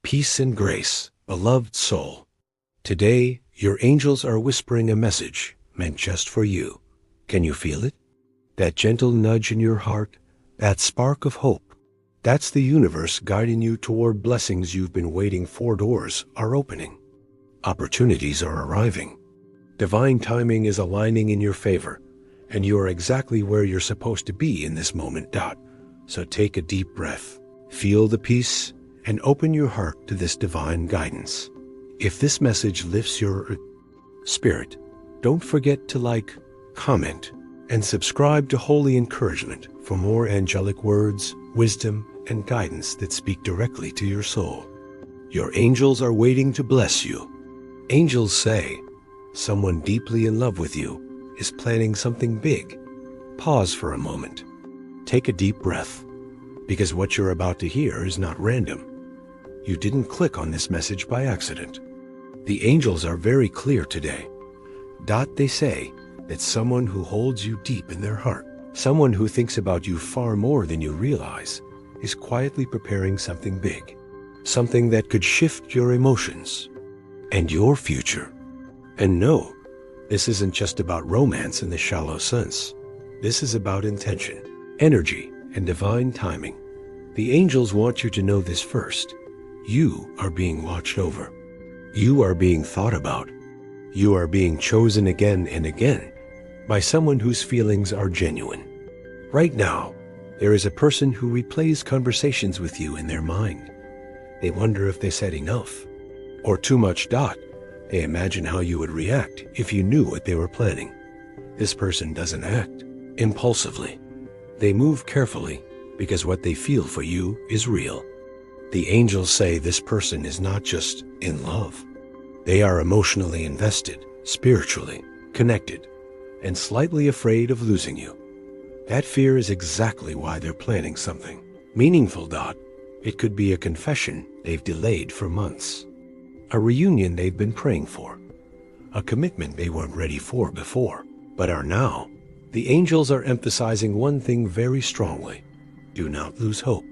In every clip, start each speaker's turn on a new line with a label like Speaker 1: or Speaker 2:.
Speaker 1: Peace and grace, beloved soul. Today, your angels are whispering a message meant just for you. Can you feel it? That gentle nudge in your heart, that spark of hope. That's the universe guiding you toward blessings you've been waiting for. Doors are opening. Opportunities are arriving. Divine timing is aligning in your favor, and you are exactly where you're supposed to be in this moment. So take a deep breath, feel the peace, and open your heart to this divine guidance. If this message lifts your spirit, don't forget to like, comment, and subscribe to Holy Encouragement for more angelic words, wisdom, and guidance that speak directly to your soul. Your angels are waiting to bless you. Angels say, someone deeply in love with you is planning something big. Pause for a moment. Take a deep breath, because what you're about to hear is not random. You didn't click on this message by accident. The angels are very clear today. They say that someone who holds you deep in their heart, someone who thinks about you far more than you realize, is quietly preparing something big, something that could shift your emotions and your future. And no, this isn't just about romance in the shallow sense. This is about intention, energy, and divine timing. The angels want you to know this first. You are being watched over. You are being thought about. You are being chosen again and again by someone whose feelings are genuine. Right now, there is a person who replays conversations with you in their mind. They wonder if they said enough or too much. They imagine how you would react if you knew what they were planning. This person doesn't act impulsively. They move carefully because what they feel for you is real. The angels say this person is not just in love. They are emotionally invested, spiritually connected, and slightly afraid of losing you. That fear is exactly why they're planning something meaningful. It could be a confession they've delayed for months, a reunion they've been praying for, a commitment they weren't ready for before, but are now. The angels are emphasizing one thing very strongly. Do not lose hope.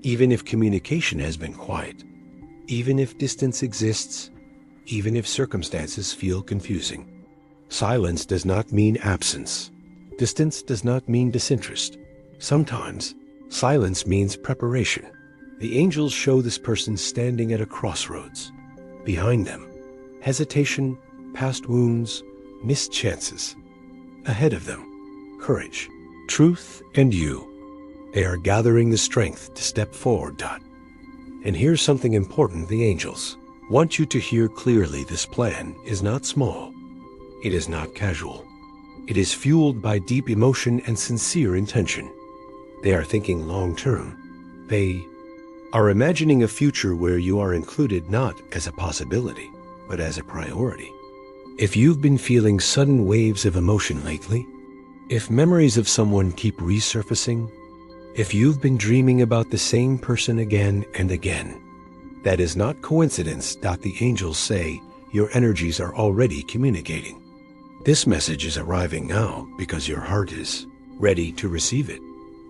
Speaker 1: Even if communication has been quiet, even if distance exists, even if circumstances feel confusing. Silence does not mean absence. Distance does not mean disinterest. Sometimes, silence means preparation. The angels show this person standing at a crossroads. Behind them, hesitation, past wounds, missed chances. Ahead of them, courage, truth, and you. They are gathering the strength to step forward. And here's something important. The angels want you to hear clearly. This plan is not small. It is not casual. It is fueled by deep emotion and sincere intention. They are thinking long term. They are imagining a future where you are included not as a possibility, but as a priority. If you've been feeling sudden waves of emotion lately, if memories of someone keep resurfacing, if you've been dreaming about the same person again and again, that is not coincidence. The angels say your energies are already communicating. This message is arriving now because your heart is ready to receive it.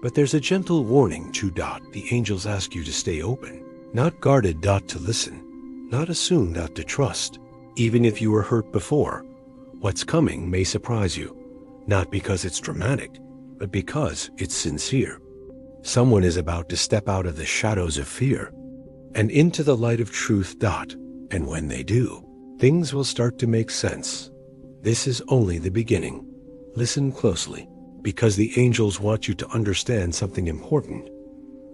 Speaker 1: But there's a gentle warning too. The angels ask you to stay open, not guarded. To listen, not assume. To trust. Even if you were hurt before, what's coming may surprise you, not because it's dramatic, but because it's sincere. Someone is about to step out of the shadows of fear and into the light of truth. And when they do, things will start to make sense. This is only the beginning. Listen closely, because the angels want you to understand something important.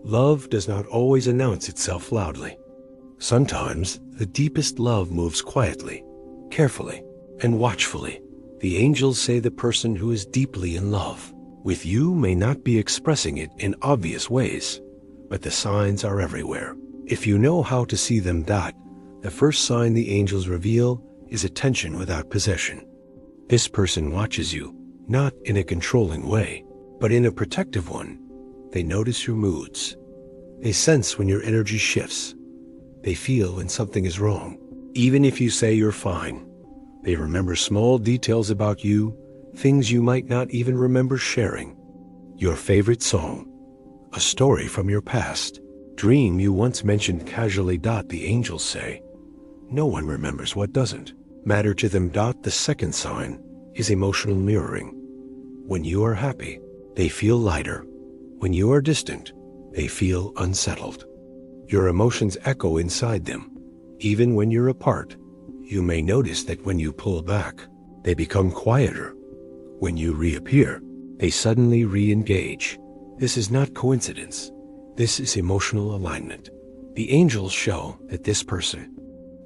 Speaker 1: Love does not always announce itself loudly. Sometimes the deepest love moves quietly, carefully, and watchfully. The angels say the person who is deeply in love with you may not be expressing it in obvious ways, but the signs are everywhere. If you know how to see them. The first sign the angels reveal is attention without possession. This person watches you, not in a controlling way, but in a protective one. They notice your moods. They sense when your energy shifts. They feel when something is wrong. Even if you say you're fine, they remember small details about you, things you might not even remember sharing. Your favorite song, a story from your past, dream you once mentioned casually. The angels say, no one remembers what doesn't matter to them. The second sign is emotional mirroring. When you are happy, they feel lighter. When you are distant, they feel unsettled. Your emotions echo inside them. Even when you're apart, you may notice that when you pull back, they become quieter. When you reappear, they suddenly re-engage. This is not coincidence. This is emotional alignment. The angels show that this person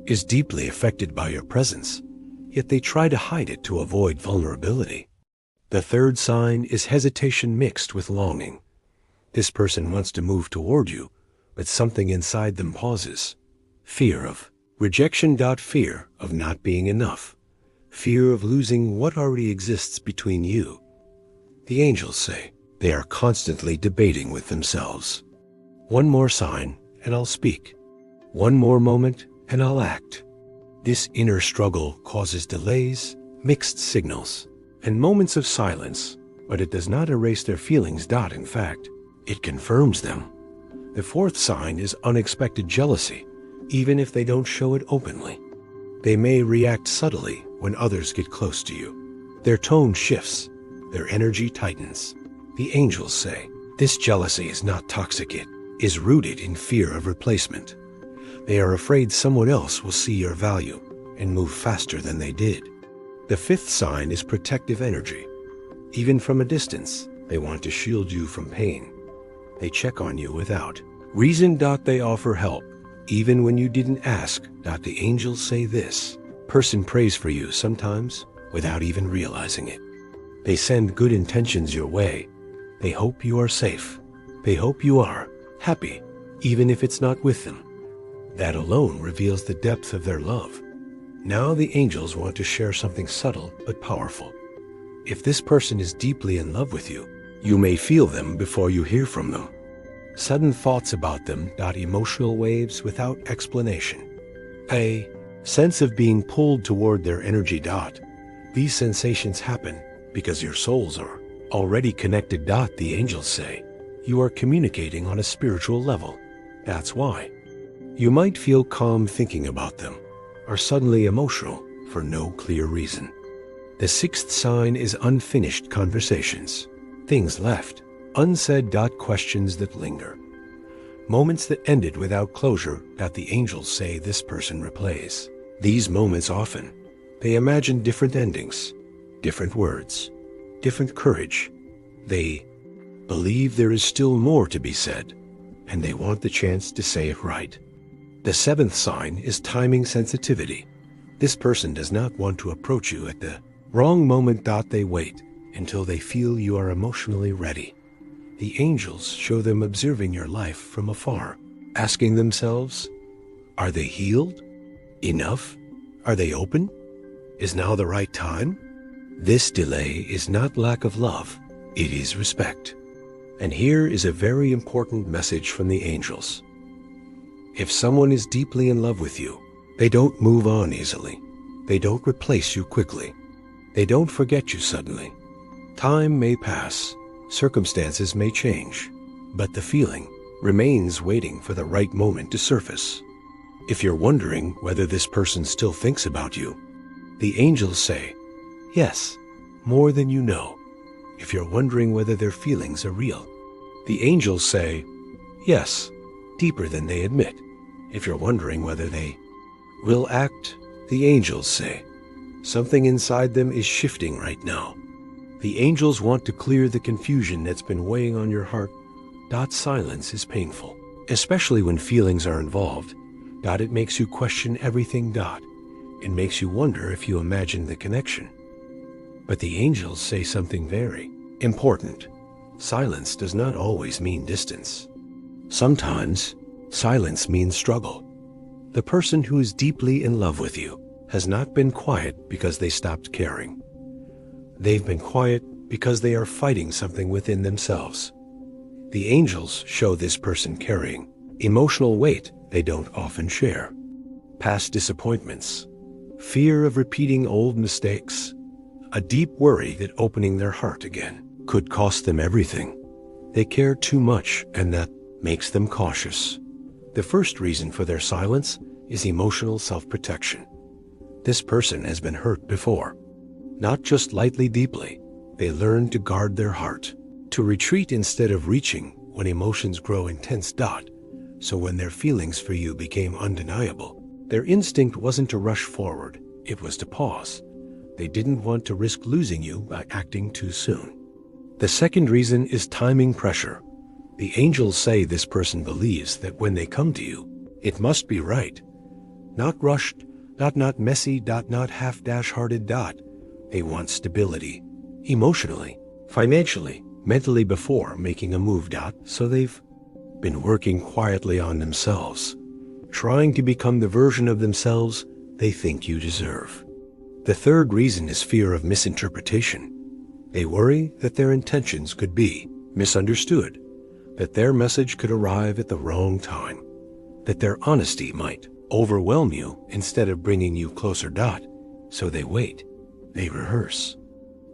Speaker 1: is deeply affected by your presence, yet they try to hide it to avoid vulnerability. The third sign is hesitation mixed with longing. This person wants to move toward you, but something inside them pauses. Fear of rejection. Fear of not being enough. Fear of losing what already exists between you. The angels say they are constantly debating with themselves. One more sign, and I'll speak. One more moment, and I'll act. This inner struggle causes delays, mixed signals, and moments of silence, but it does not erase their feelings. In fact, it confirms them. The fourth sign is unexpected jealousy, even if they don't show it openly. They may react subtly when others get close to you. Their tone shifts, their energy tightens. The angels say, this jealousy is not toxic, it is rooted in fear of replacement. They are afraid someone else will see your value and move faster than they did. The fifth sign is protective energy. Even from a distance, they want to shield you from pain. They check on you without reason. They offer help, even when you didn't ask. The angels say this person prays for you sometimes without even realizing it. They send good intentions your way. They hope you are safe. They hope you are happy, even if it's not with them. That alone reveals the depth of their love. Now the angels want to share something subtle but powerful. If this person is deeply in love with you, you may feel them before you hear from them. Sudden thoughts about them. Emotional waves without explanation. A sense of being pulled toward their energy. These sensations happen because your souls are already connected. The angels say you are communicating on a spiritual level. That's why you might feel calm thinking about them, or suddenly emotional for no clear reason. The sixth sign is unfinished conversations. Things left unsaid. Questions that linger. Moments that ended without closure. The angels say this person replays these moments often. They imagine different endings, different words, different courage. They believe there is still more to be said, and they want the chance to say it right. The seventh sign is timing sensitivity. This person does not want to approach you at the wrong moment. They wait until they feel you are emotionally ready. The angels show them observing your life from afar, asking themselves, are they healed? Enough? Are they open? Is now the right time? This delay is not lack of love, it is respect. And here is a very important message from the angels. If someone is deeply in love with you, they don't move on easily. They don't replace you quickly. They don't forget you suddenly. Time may pass, circumstances may change, but the feeling remains waiting for the right moment to surface. If you're wondering whether this person still thinks about you, the angels say, yes, more than you know. If you're wondering whether their feelings are real, the angels say, yes, deeper than they admit. If you're wondering whether they will act, the angels say, something inside them is shifting right now. The angels want to clear the confusion that's been weighing on your heart. Silence is painful, especially when feelings are involved. It makes you question everything. It makes you wonder if you imagine the connection. But the angels say something very important. Silence does not always mean distance. Sometimes, silence means struggle. The person who is deeply in love with you has not been quiet because they stopped caring. They've been quiet because they are fighting something within themselves. The angels show this person carrying emotional weight they don't often share. Past disappointments, fear of repeating old mistakes, a deep worry that opening their heart again could cost them everything. They care too much, and that makes them cautious. The first reason for their silence is emotional self-protection. This person has been hurt before. Not just lightly, deeply. They learn to guard their heart, to retreat instead of reaching when emotions grow intense. So when their feelings for you became undeniable, their instinct wasn't to rush forward, it was to pause. They didn't want to risk losing you by acting too soon. The second reason is timing pressure. The angels say this person believes that when they come to you, it must be right. Not rushed, not messy, not half-hearted. They want stability, emotionally, financially, mentally before making a move. So they've been working quietly on themselves, trying to become the version of themselves they think you deserve. The third reason is fear of misinterpretation. They worry that their intentions could be misunderstood, that their message could arrive at the wrong time, that their honesty might overwhelm you instead of bringing you closer. So they wait, they rehearse,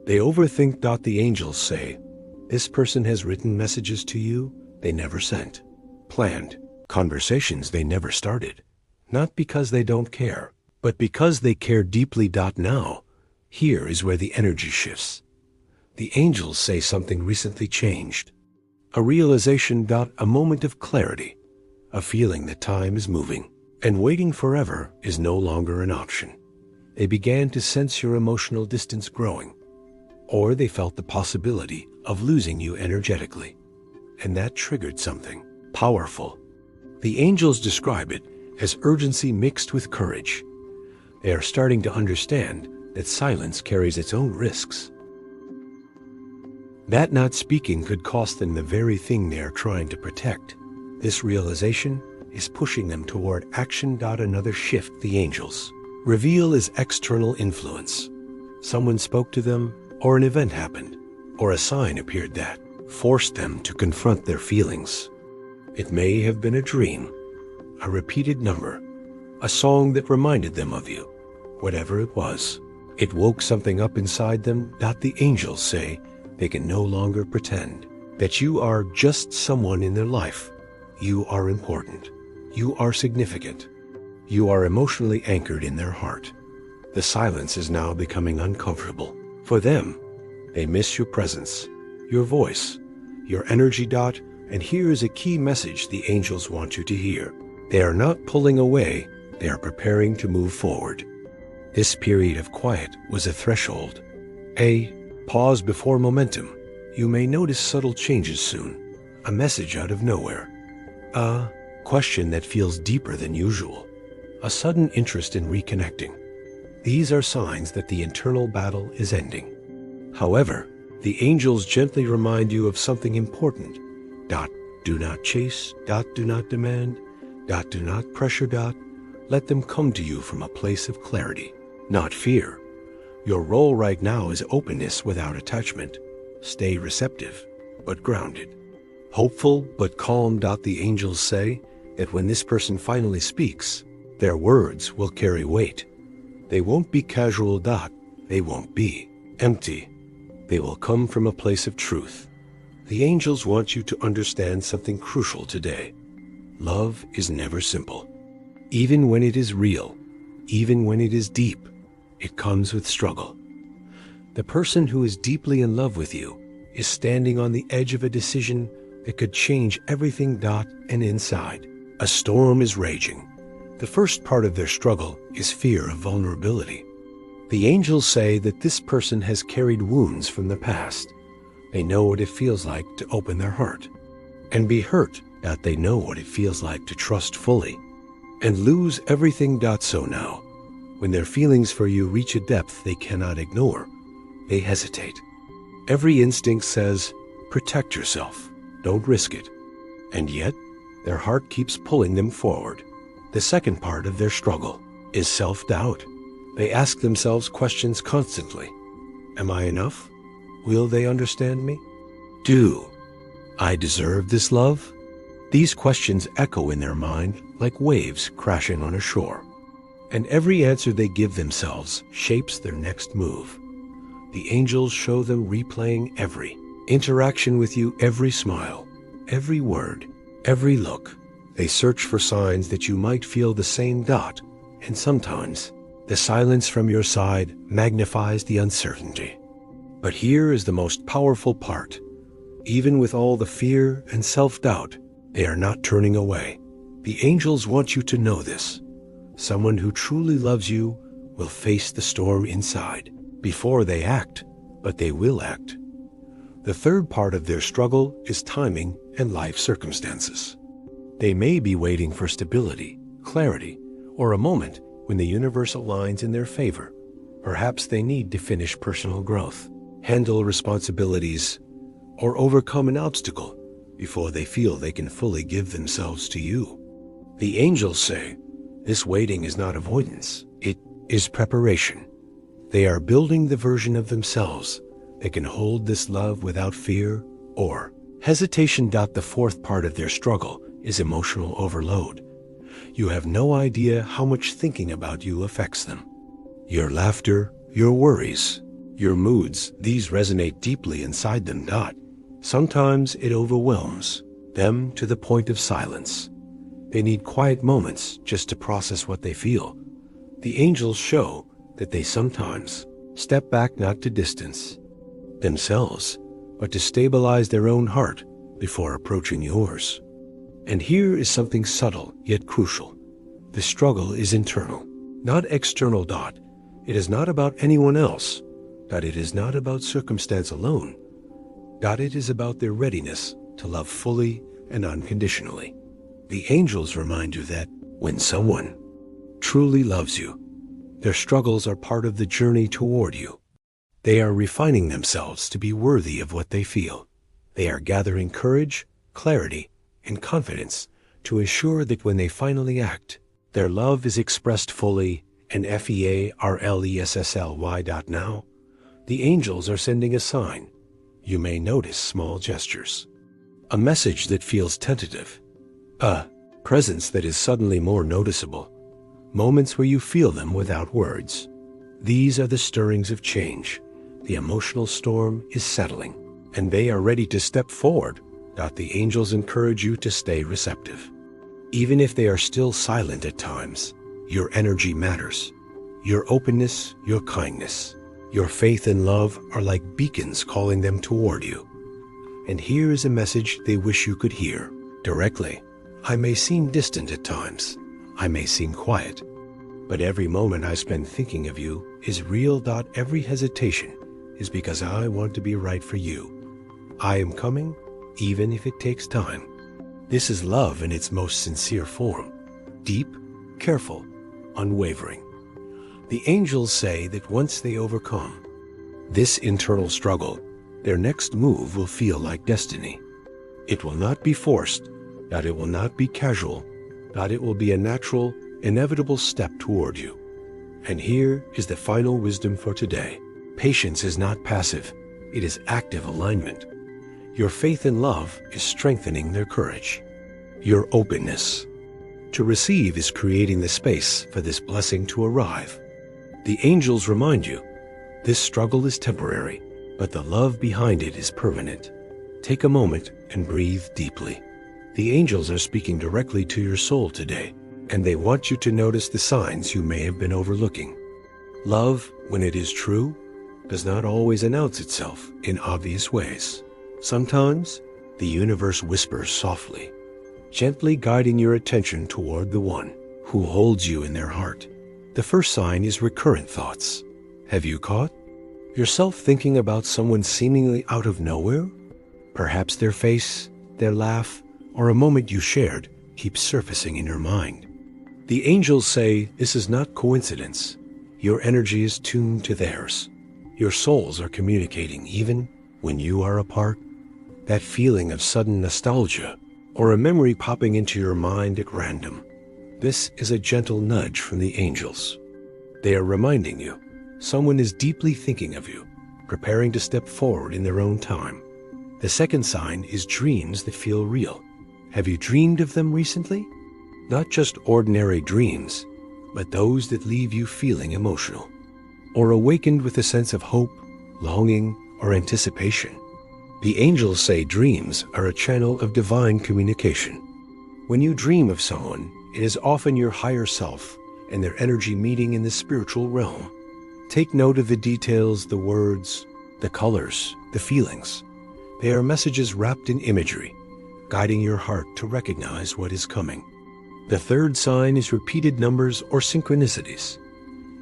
Speaker 1: they overthink. The angels say, this person has written messages to you they never sent, planned conversations they never started, not because they don't care, but because they care deeply. Now, here is where the energy shifts. The angels say something recently changed. A realization. A moment of clarity. A feeling that time is moving, and waiting forever is no longer an option. They began to sense your emotional distance growing, or they felt the possibility of losing you energetically. And that triggered something powerful. The angels describe it as urgency mixed with courage. They are starting to understand that silence carries its own risks. That not speaking could cost them the very thing they are trying to protect. This realization is pushing them toward action. Another shift the angels reveal is external influence. Someone spoke to them, or an event happened, or a sign appeared that forced them to confront their feelings. It may have been a dream, a repeated number, a song that reminded them of you. Whatever it was, it woke something up inside them. The angels say they can no longer pretend that you are just someone in their life. You are important. You are significant. You are emotionally anchored in their heart. The silence is now becoming uncomfortable. For them, they miss your presence, your voice, your energy. And here is a key message the angels want you to hear. They are not pulling away, they are preparing to move forward. This period of quiet was a threshold, a pause before momentum. You may notice subtle changes soon, a message out of nowhere, a question that feels deeper than usual, a sudden interest in reconnecting. These are signs that the internal battle is ending. However, the angels gently remind you of something important. Do not chase. Do not demand. Do not pressure. Let them come to you from a place of clarity, not fear. Your role right now is openness without attachment. Stay receptive, but grounded. Hopeful, but calm. The angels say that when this person finally speaks, their words will carry weight. They won't be casual. They won't be empty. They will come from a place of truth. The angels want you to understand something crucial today. Love is never simple. Even when it is real, even when it is deep, it comes with struggle. The person who is deeply in love with you is standing on the edge of a decision that could change everything. And inside, a storm is raging. The first part of their struggle is fear of vulnerability. The angels say that this person has carried wounds from the past. They know what it feels like to open their heart and be hurt. They know what it feels like to trust fully and lose everything. So now, when their feelings for you reach a depth they cannot ignore, they hesitate. Every instinct says, protect yourself, don't risk it. And yet, their heart keeps pulling them forward. The second part of their struggle is self-doubt. They ask themselves questions constantly. Am I enough? Will they understand me? Do I deserve this love? These questions echo in their mind like waves crashing on a shore. And every answer they give themselves shapes their next move. The angels show them replaying every interaction with you, every smile, every word, every look, They search for signs that you might feel the same dot, and sometimes the silence from your side magnifies the uncertainty. But here is the most powerful part. Even with all the fear and self-doubt, they are not turning away. The angels want you to know this. Someone who truly loves you will face the storm inside before they act, but they will act. The third part of their struggle is timing and life circumstances. They may be waiting for stability, clarity, or a moment when the universe aligns in their favor. Perhaps they need to finish personal growth, handle responsibilities, or overcome an obstacle before they feel they can fully give themselves to you. The angels say, this waiting is not avoidance, it is preparation. They are building the version of themselves that can hold this love without fear or hesitation. The fourth part of their struggle is emotional overload. You have no idea how much thinking about you affects them. Your laughter, your worries, your moods, these resonate deeply inside them. Sometimes it overwhelms them to the point of silence. They need quiet moments just to process what they feel. The angels show that they sometimes step back not to distance themselves, but to stabilize their own heart before approaching yours. And here is something subtle yet crucial. The struggle is internal, not external. It is not about anyone else. It is not about circumstance alone. It is about their readiness to love fully and unconditionally. The angels remind you that when someone truly loves you, their struggles are part of the journey toward you. They are refining themselves to be worthy of what they feel. They are gathering courage, clarity, and confidence to ensure that when they finally act, their love is expressed fully and FEARLESSLY. Now, the angels are sending a sign. You may notice small gestures, a message that feels tentative, a presence that is suddenly more noticeable, moments where you feel them without words. These are the stirrings of change. The emotional storm is settling, and they are ready to step forward. The angels encourage you to stay receptive. Even if they are still silent at times, your energy matters. Your openness, your kindness, your faith and love are like beacons calling them toward you. And here is a message they wish you could hear directly. I may seem distant at times. I may seem quiet. But every moment I spend thinking of you is real. Every hesitation is because I want to be right for you. I am coming, even if it takes time. This is love in its most sincere form. Deep, careful, unwavering. The angels say that once they overcome this internal struggle, their next move will feel like destiny. It will not be forced, it will not be casual, it will be a natural, inevitable step toward you. And here is the final wisdom for today. Patience is not passive, it is active alignment. Your faith and love is strengthening their courage. Your openness to receive is creating the space for this blessing to arrive. The angels remind you, this struggle is temporary, but the love behind it is permanent. Take a moment and breathe deeply. The angels are speaking directly to your soul today, and they want you to notice the signs you may have been overlooking. Love, when it is true, does not always announce itself in obvious ways. Sometimes, the universe whispers softly, gently guiding your attention toward the one who holds you in their heart. The first sign is recurrent thoughts. Have you caught yourself thinking about someone seemingly out of nowhere? Perhaps their face, their laugh, or a moment you shared keeps surfacing in your mind. The angels say this is not coincidence. Your energy is tuned to theirs. Your souls are communicating even when you are apart. That feeling of sudden nostalgia or a memory popping into your mind at random. This is a gentle nudge from the angels. They are reminding you, someone is deeply thinking of you, preparing to step forward in their own time. The second sign is dreams that feel real. Have you dreamed of them recently? Not just ordinary dreams, but those that leave you feeling emotional, or awakened with a sense of hope, longing, or anticipation. The angels say dreams are a channel of divine communication. When you dream of someone, it is often your higher self and their energy meeting in the spiritual realm. Take note of the details, the words, the colors, the feelings. They are messages wrapped in imagery, guiding your heart to recognize what is coming. The third sign is repeated numbers or synchronicities.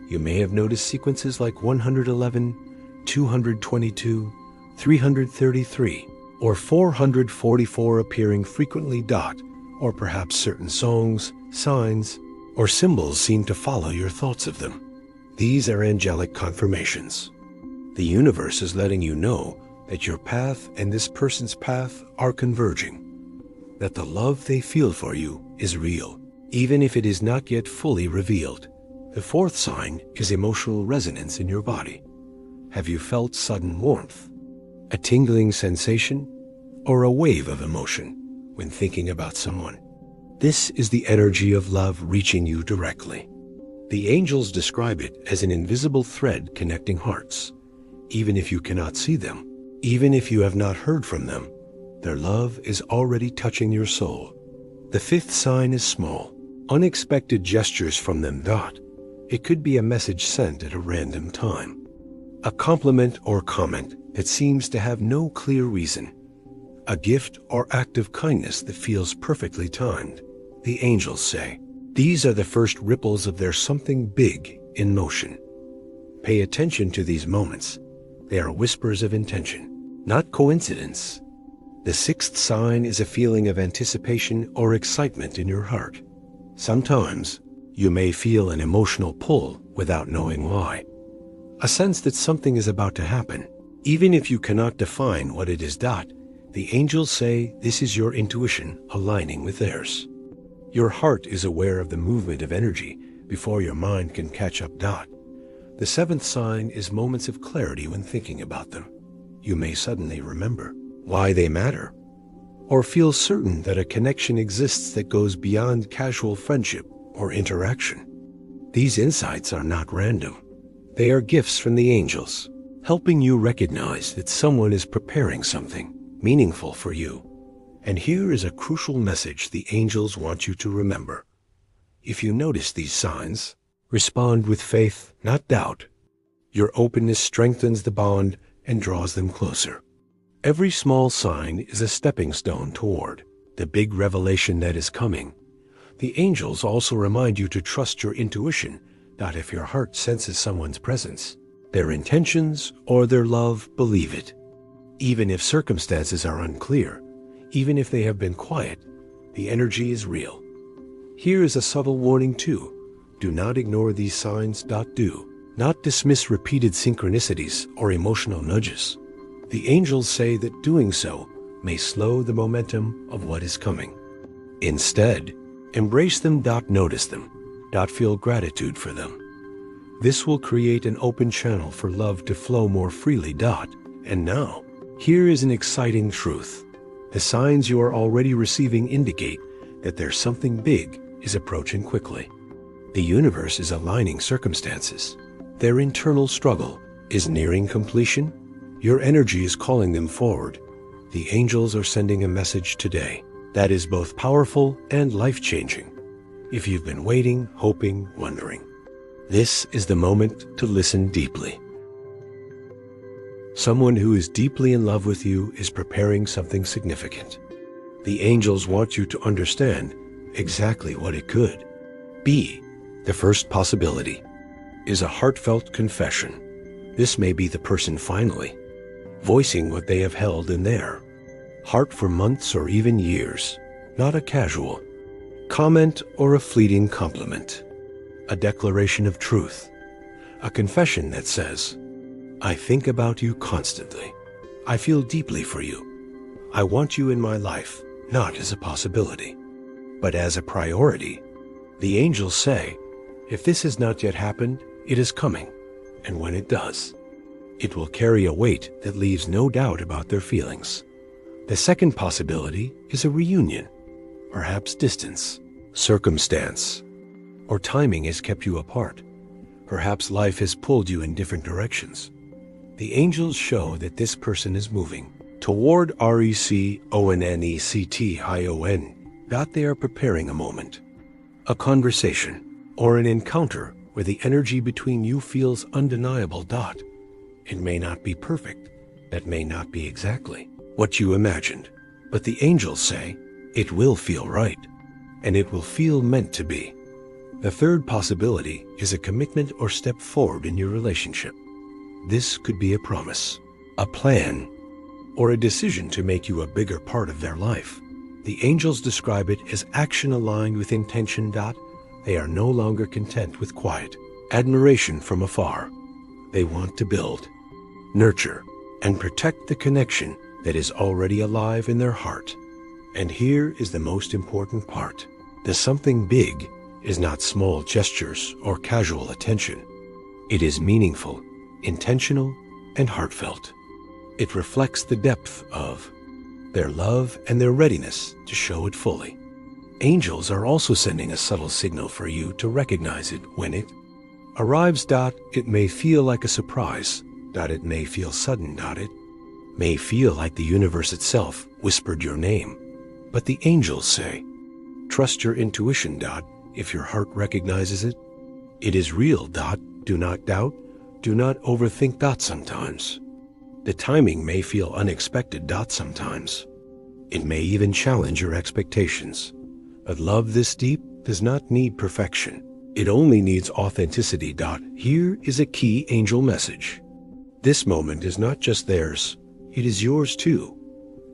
Speaker 1: You may have noticed sequences like 111, 222, 333, or 444 appearing frequently. Or perhaps certain songs, signs, or symbols seem to follow your thoughts of them. These are angelic confirmations. The universe is letting you know that your path and this person's path are converging, that the love they feel for you is real, even if it is not yet fully revealed. The fourth sign is emotional resonance in your body. Have you felt sudden warmth, a tingling sensation, or a wave of emotion when thinking about someone? This is the energy of love reaching you directly. The angels describe it as an invisible thread connecting hearts. Even if you cannot see them, even if you have not heard from them, their love is already touching your soul. The fifth sign is small, unexpected gestures from them. It could be a message sent at a random time, a compliment or comment that seems to have no clear reason, a gift or act of kindness that feels perfectly timed. The angels say, these are the first ripples of their something big in motion. Pay attention to these moments. They are whispers of intention, not coincidence. The sixth sign is a feeling of anticipation or excitement in your heart. Sometimes you may feel an emotional pull without knowing why, a sense that something is about to happen. Even if you cannot define what it is. The angels say this is your intuition aligning with theirs. Your heart is aware of the movement of energy before your mind can catch up. The seventh sign is moments of clarity when thinking about them. You may suddenly remember why they matter, or feel certain that a connection exists that goes beyond casual friendship or interaction. These insights are not random. They are gifts from the angels, helping you recognize that someone is preparing something meaningful for you. And here is a crucial message the angels want you to remember. If you notice these signs, respond with faith, not doubt. Your openness strengthens the bond and draws them closer. Every small sign is a stepping stone toward the big revelation that is coming. The angels also remind you to trust your intuition, that if your heart senses someone's presence, their intentions, or their love, believe it. Even if circumstances are unclear, even if they have been quiet, the energy is real. Here is a subtle warning too. Do not ignore these signs. Do not dismiss repeated synchronicities or emotional nudges. The angels say that doing so may slow the momentum of what is coming. Instead, embrace them. Notice them. Feel gratitude for them. This will create an open channel for love to flow more freely. And now, here is an exciting truth. The signs you are already receiving indicate that there's something big is approaching quickly. The universe is aligning circumstances. Their internal struggle is nearing completion. Your energy is calling them forward. The angels are sending a message today that is both powerful and life-changing. If you've been waiting, hoping, wondering, this is the moment to listen deeply. Someone who is deeply in love with you is preparing something significant. The angels want you to understand exactly what it could be. The first possibility is a heartfelt confession. This may be the person finally voicing what they have held in their heart for months or even years. Not a casual comment or a fleeting compliment. A declaration of truth. A confession that says, I think about you constantly. I feel deeply for you. I want you in my life, not as a possibility, but as a priority. The angels say, if this has not yet happened, it is coming. And when it does, it will carry a weight that leaves no doubt about their feelings. The second possibility is a reunion. Perhaps distance, circumstance, or timing has kept you apart. Perhaps life has pulled you in different directions. The angels show that this person is moving toward RECONNECTION. They are preparing a moment, a conversation, or an encounter where the energy between you feels undeniable. It may not be perfect. That may not be exactly what you imagined. But the angels say it will feel right, and it will feel meant to be. The third possibility is a commitment or step forward in your relationship. This could be a promise, a plan, or a decision to make you a bigger part of their life. The angels describe it as action aligned with intention. They are no longer content with quiet admiration from afar. They want to build, nurture, and protect the connection that is already alive in their heart. And here is the most important part. The something big is not small gestures or casual attention. It is meaningful, intentional, and heartfelt. It reflects the depth of their love and their readiness to show it fully. Angels are also sending a subtle signal for you to recognize it when it arrives. It may feel like a surprise. It may feel sudden. It may feel like the universe itself whispered your name. But the angels say, trust your intuition. If your heart recognizes it, it is real. Do not doubt. Do not overthink. Sometimes the timing may feel unexpected. Sometimes it may even challenge your expectations. But love this deep does not need perfection. It only needs authenticity. Here is a key angel message. This moment is not just theirs, it is yours too.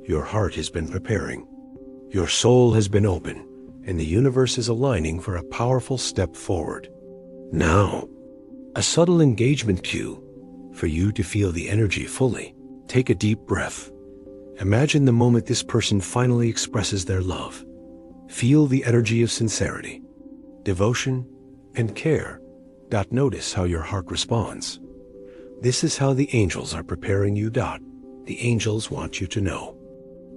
Speaker 1: Your heart has been preparing. Your soul has been open, and the universe is aligning for a powerful step forward. Now, a subtle engagement cue for you to feel the energy fully. Take a deep breath. Imagine the moment this person finally expresses their love. Feel the energy of sincerity, devotion, and care. Notice how your heart responds. This is how the angels are preparing you. The angels want you to know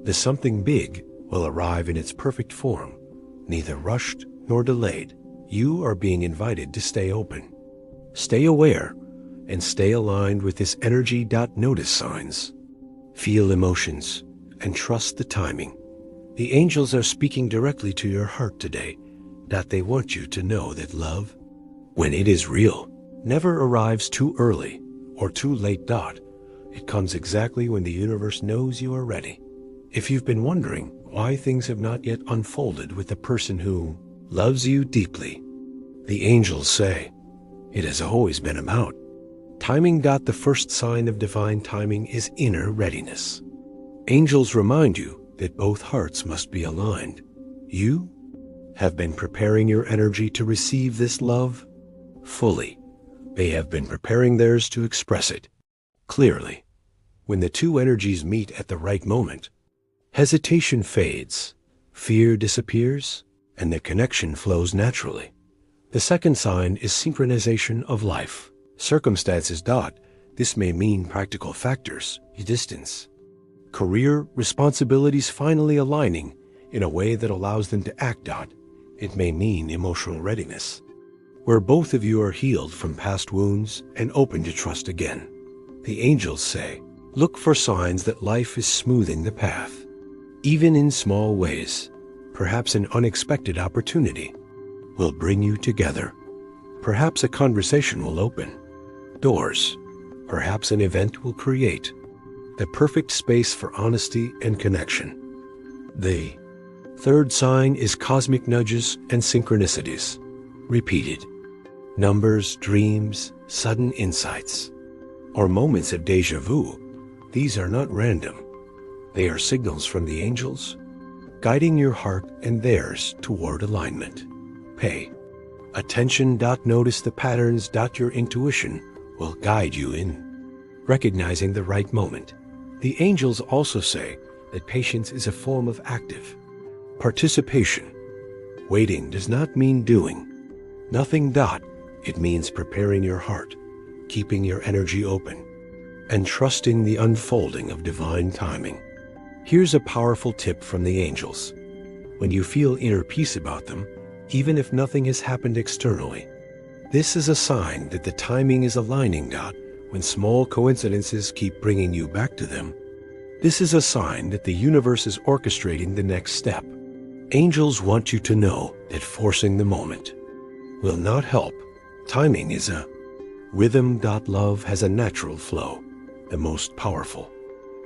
Speaker 1: the something big will arrive in its perfect form, neither rushed nor delayed. You are being invited to stay open, stay aware, and stay aligned with this energy. Notice signs, feel emotions, and trust the timing. The angels are speaking directly to your heart today. They want you to know that love, when it is real, never arrives too early or too late. It comes exactly when the universe knows you are ready. If you've been wondering why things have not yet unfolded with the person who loves you deeply, the angels say it has always been about timing. The first sign of divine timing is inner readiness. Angels remind you that both hearts must be aligned. You have been preparing your energy to receive this love fully. They have been preparing theirs to express it clearly. When the two energies meet at the right moment, hesitation fades, fear disappears, and the connection flows naturally. The second sign is synchronization of life. Circumstances. This may mean practical factors, distance, career, responsibilities finally aligning in a way that allows them to act. It may mean emotional readiness, where both of you are healed from past wounds and open to trust again. The angels say, look for signs that life is smoothing the path, even in small ways. Perhaps an unexpected opportunity will bring you together. Perhaps a conversation will open doors. Perhaps an event will create the perfect space for honesty and connection. The third sign is cosmic nudges and synchronicities. Repeated numbers, dreams, sudden insights, or moments of déjà vu. These are not random. They are signals from the angels, guiding your heart and theirs toward alignment. Pay attention. Notice the patterns. Your intuition will guide you in recognizing the right moment. The angels also say that patience is a form of active participation. Waiting does not mean doing nothing. It means preparing your heart, keeping your energy open, and trusting the unfolding of divine timing. Here's a powerful tip from the angels. When you feel inner peace about them, even if nothing has happened externally, this is a sign that the timing is aligning. When small coincidences keep bringing you back to them, this is a sign that the universe is orchestrating the next step. Angels want you to know that forcing the moment will not help. Timing is a rhythm. Love has a natural flow, the most powerful.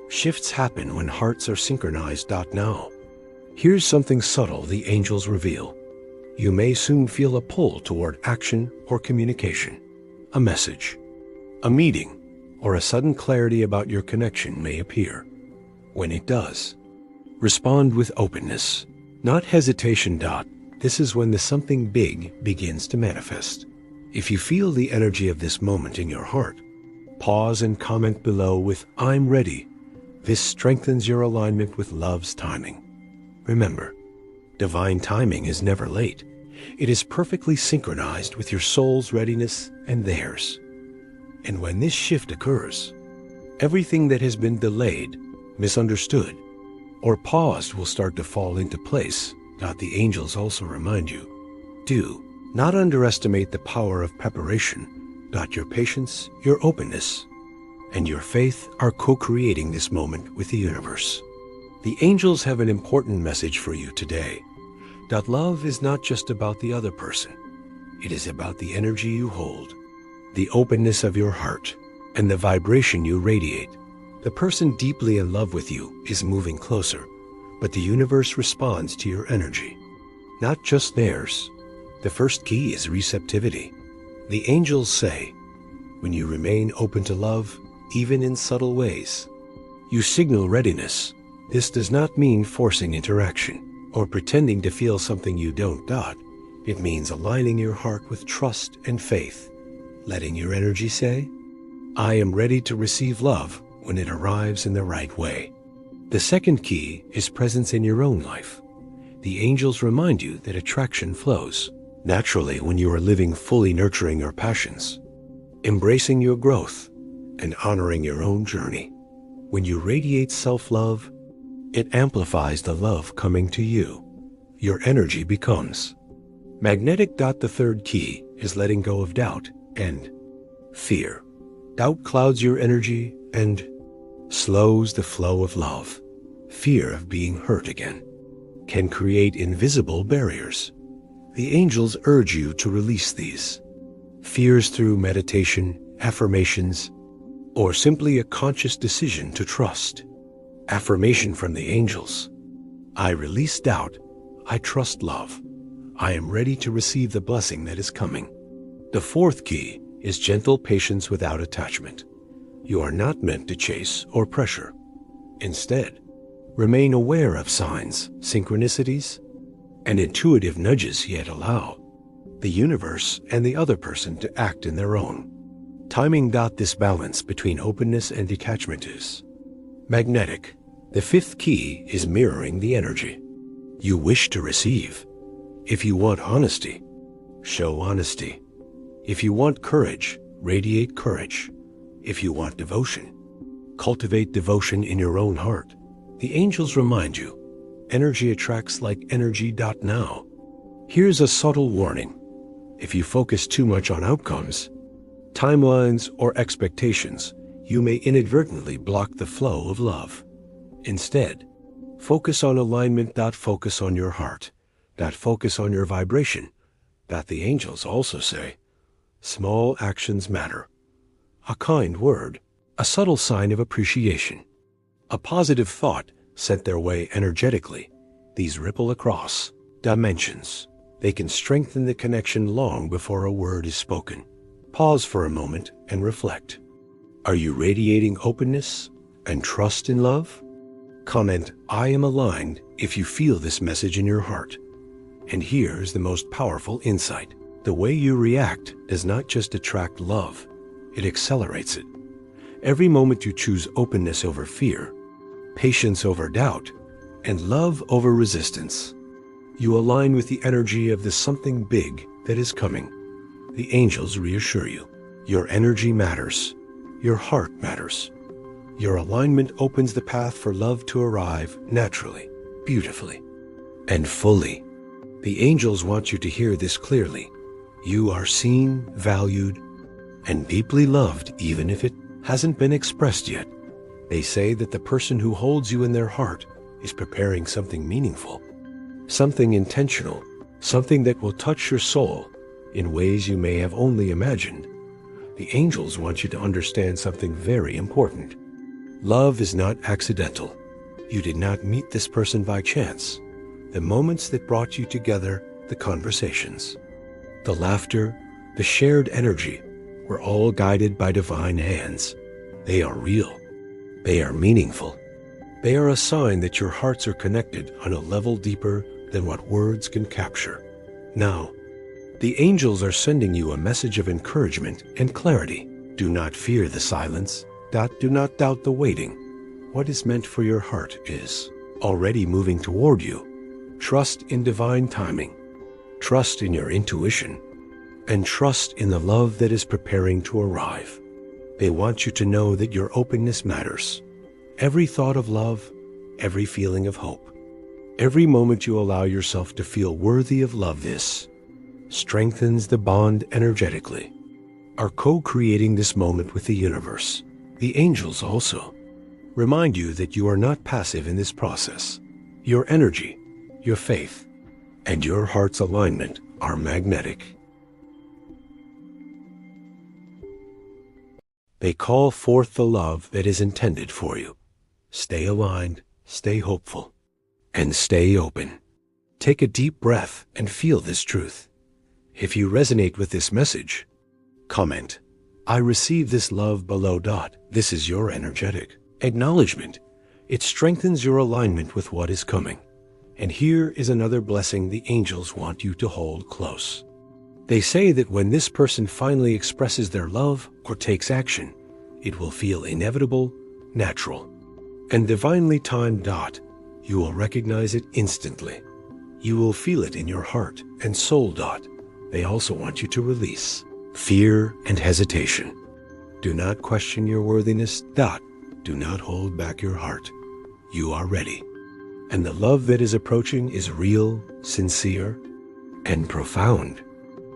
Speaker 1: Shifts happen when hearts are synchronized. Now, here's something subtle the angels reveal. You may soon feel a pull toward action or communication. A message, a meeting, or a sudden clarity about your connection may appear. When it does, respond with openness, not hesitation. This is when the something big begins to manifest. If you feel the energy of this moment in your heart, pause and comment below with "I'm ready." This strengthens your alignment with love's timing. Remember, divine timing is never late. It is perfectly synchronized with your soul's readiness and theirs. And when this shift occurs, everything that has been delayed, misunderstood, or paused will start to fall into place. The angels also remind you, do not underestimate the power of preparation. Your patience, your openness, and your faith are co-creating this moment with the universe. The angels have an important message for you today. Love is not just about the other person. It is about the energy you hold, the openness of your heart, and the vibration you radiate. The person deeply in love with you is moving closer, but the universe responds to your energy, not just theirs. The first key is receptivity. The angels say, when you remain open to love, even in subtle ways, you signal readiness. This does not mean forcing interaction or pretending to feel something you don't. It means aligning your heart with trust and faith, letting your energy say, I am ready to receive love when it arrives in the right way. The second key is presence in your own life. The angels remind you that attraction flows naturally when you are living fully, nurturing your passions, embracing your growth, and honoring your own journey. When you radiate self-love, it amplifies the love coming to you. Your energy becomes magnetic. The third key is letting go of doubt and fear. Doubt clouds your energy and slows the flow of love. Fear of being hurt again can create invisible barriers. The angels urge you to release these fears through meditation, affirmations, or simply a conscious decision to trust. Affirmation from the angels: I release doubt. I trust love. I am ready to receive the blessing that is coming. The fourth key is gentle patience without attachment. You are not meant to chase or pressure. Instead, remain aware of signs, synchronicities, and intuitive nudges, yet allow the universe and the other person to act in their own timing. This balance between openness and detachment is magnetic. The fifth key is mirroring the energy you wish to receive. If you want honesty, show honesty. If you want courage, radiate courage. If you want devotion, cultivate devotion in your own heart. The angels remind you, energy attracts like energy. Now, here's a subtle warning. If you focus too much on outcomes, timelines, or expectations, you may inadvertently block the flow of love. Instead, focus on alignment. Focus on your heart. Focus on your vibration. The angels also say, small actions matter. A kind word, a subtle sign of appreciation, a positive thought sent their way energetically. These ripple across dimensions. They can strengthen the connection long before a word is spoken. Pause for a moment and reflect. Are you radiating openness and trust in love? Comment, I am aligned, if you feel this message in your heart. And here's the most powerful insight. The way you react does not just attract love, it accelerates it. Every moment you choose openness over fear, patience over doubt, and love over resistance, you align with the energy of the something big that is coming. The angels reassure you. Your energy matters. Your heart matters. Your alignment opens the path for love to arrive naturally, beautifully, and fully. The angels want you to hear this clearly. You are seen, valued, and deeply loved, even if it hasn't been expressed yet. They say that the person who holds you in their heart is preparing something meaningful, something intentional, something that will touch your soul in ways you may have only imagined. The angels want you to understand something very important. Love is not accidental. You did not meet this person by chance. The moments that brought you together, the conversations, the laughter, the shared energy, were all guided by divine hands. They are real. They are meaningful. They are a sign that your hearts are connected on a level deeper than what words can capture. Now, the angels are sending you a message of encouragement and clarity. Do not fear the silence. Do not doubt the waiting. What is meant for your heart is already moving toward you. Trust in divine timing. Trust in your intuition. And trust in the love that is preparing to arrive. They want you to know that your openness matters. Every thought of love, every feeling of hope, every moment you allow yourself to feel worthy of love, this strengthens the bond energetically. Are co-creating this moment with the universe. The angels also remind you that you are not passive in this process. Your energy, your faith, and your heart's alignment are magnetic. They call forth the love that is intended for you. Stay aligned, stay hopeful, and stay open. Take a deep breath and feel this truth. If you resonate with this message, comment, "I receive this love below." This is your energetic acknowledgement. It strengthens your alignment with what is coming. And here is another blessing the angels want you to hold close. They say that when this person finally expresses their love or takes action, it will feel inevitable, natural, and divinely timed. You will recognize it instantly. You will feel it in your heart and soul. They also want you to release fear and hesitation. Do not question your worthiness. Do not hold back your heart. You are ready. And the love that is approaching is real, sincere, and profound.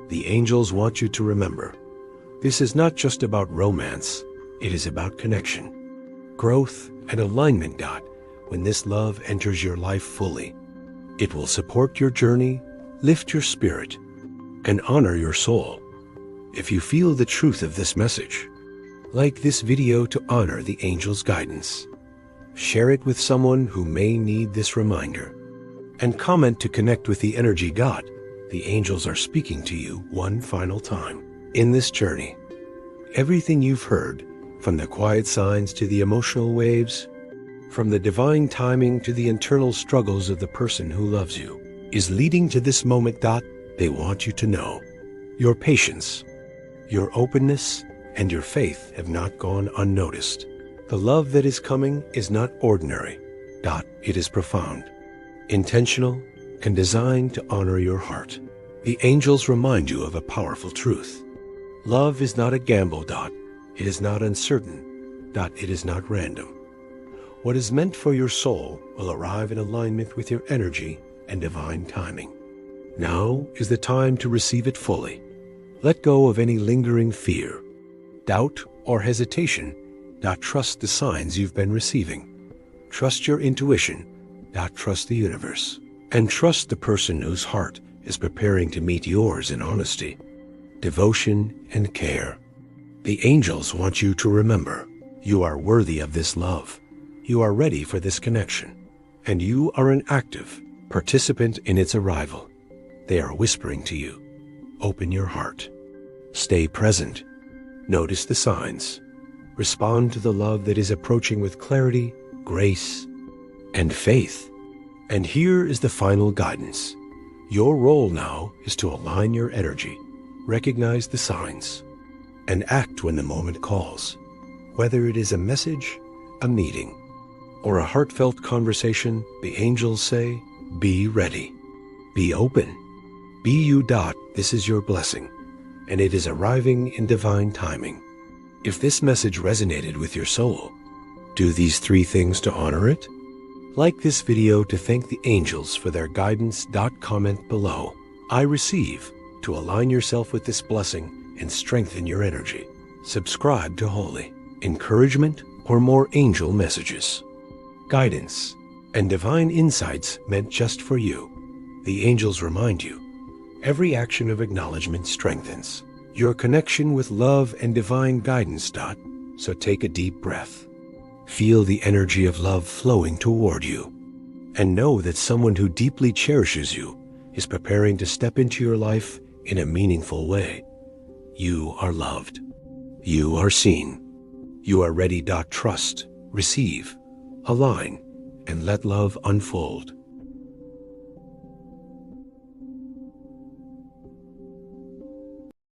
Speaker 1: The angels want you to remember, this is not just about romance. It is about connection, growth, and alignment. When this love enters your life fully, it will support your journey, lift your spirit, and honor your soul. If you feel the truth of this message, like this video to honor the angels' guidance. Share it with someone who may need this reminder. And comment to connect with the energy. The angels are speaking to you one final time. In this journey, everything you've heard, from the quiet signs to the emotional waves, from the divine timing to the internal struggles of the person who loves you, is leading to this moment. They want you to know your patience, your openness, and your faith have not gone unnoticed. The love that is coming is not ordinary. It is profound, intentional, and designed to honor your heart. The angels remind you of a powerful truth. Love is not a gamble. It is not uncertain. It is not random. What is meant for your soul will arrive in alignment with your energy and divine timing. Now is the time to receive it fully. Let go of any lingering fear, doubt, or hesitation. Trust the signs you've been receiving. Trust your intuition. Trust the universe. And trust the person whose heart is preparing to meet yours in honesty, devotion, and care. The angels want you to remember, you are worthy of this love. You are ready for this connection. And you are an active participant in its arrival. They are whispering to you, open your heart. Stay present. Notice the signs. Respond to the love that is approaching with clarity, grace, and faith. And here is the final guidance. Your role now is to align your energy, recognize the signs, and act when the moment calls. Whether it is a message, a meeting, or a heartfelt conversation, the angels say, be ready, be open, be you. This is your blessing, and it is arriving in divine timing. If this message resonated with your soul, do these 3 things to honor it. Like this video to thank the angels for their guidance. Comment below, I receive, to align yourself with this blessing and strengthen your energy. Subscribe to Holy Encouragement or more angel messages, guidance, and divine insights meant just for you. The angels remind you, every action of acknowledgement strengthens your connection with love and divine guidance. So take a deep breath. Feel the energy of love flowing toward you, and know that someone who deeply cherishes you is preparing to step into your life in a meaningful way. You are loved. You are seen. You are ready. Trust, receive, align, and let love unfold.